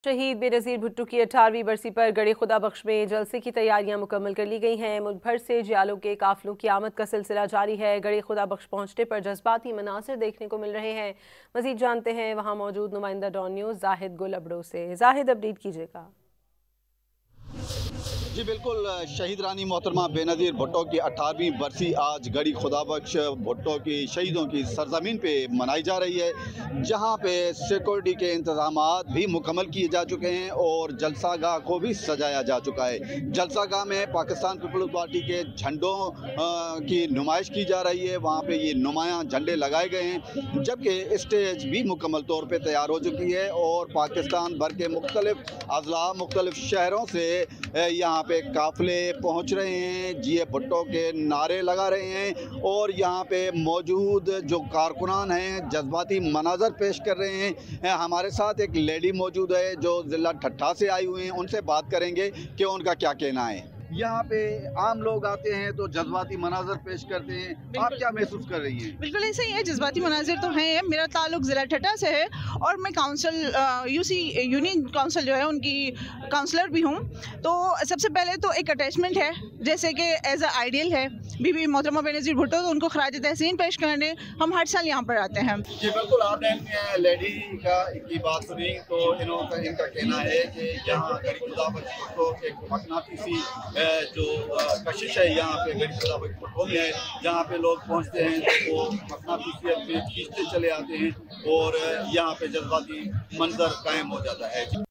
शहीद बेनज़ीर भुट्टो की 18वीं बरसी पर गड़े खुदा बख्श में जलसे की तैयारियां मुकम्मल कर ली गई हैं। मुल्क भर से जियालों के काफिलों की आमद का सिलसिला जारी है। गड़े खुदा बख्श पहुंचने पर जज्बाती मनासिर देखने को मिल रहे हैं। मजीद जानते हैं वहां मौजूद नुमाइंदा डॉन न्यूज़ जाहिद गुल अबड़ो से। जाहिद, अपडेट कीजिएगा। जी बिल्कुल, शहीद रानी मोहतरमा बेनज़ीर भुट्टो की 18वीं बरसी आज गड़ी खुदाबख्श भुट्टो की शहीदों की सरजमीन पे मनाई जा रही है, जहां पे सिक्योरिटी के इंतजामात भी मुकम्मल किए जा चुके हैं और जलसा गाह को भी सजाया जा चुका है। जलसा गाह में पाकिस्तान पीपल्स पार्टी के झंडों की नुमाइश की जा रही है। वहाँ पे ये नुमायाँ झंडे लगाए गए हैं, जबकि स्टेज भी मुकम्मल तौर पे तैयार हो चुकी है और पाकिस्तान भर के मुख्तलिफ अजला मुख्तलिफ शहरों से यहाँ पे काफिले पहुँच रहे हैं, जिए भुट्टो के नारे लगा रहे हैं और यहाँ पे मौजूद जो कारकुनान हैं जज्बाती मनाजर पेश कर रहे हैं। हमारे साथ एक लेडी मौजूद है जो ज़िला ठट्ठा से आई हुई हैं, उनसे बात करेंगे कि उनका क्या कहना है। यहाँ पे आम लोग आते हैं तो जज्बाती मनाजर पेश करते हैं, आप क्या महसूस कर रही हैं? बिल्कुल ऐसे ही है, जज्बाती मनाजिर तो हैं। मेरा ताल्लुक ज़िला ठट्ठा से है और मैं काउंसिल यूसी यूनियन काउंसिल जो है उनकी काउंसलर भी हूँ। तो सबसे पहले तो एक अटैचमेंट है, जैसे कि एज अ आइडियल है बीबी मोहतरमा बेनज़ीर भुट्टो, तो उनको खराज तहसीन पेश करने हम हर साल यहाँ पर आते हैं। जी बिल्कुल, आपने लेडी की बात सुनी तो इनका कहना है कि यहाँ गड़ी खुदाबख्श भुट्टो एक मकनातीसी जो कशिश है यहाँ पे गड़ी खुदाबख्श भुट्टो में है, जहाँ पे लोग पहुँचते हैं तो वो मकनातीसियत में खींचते चले आते हैं और यहाँ पे जज्बाती मंजर कायम हो जाता है।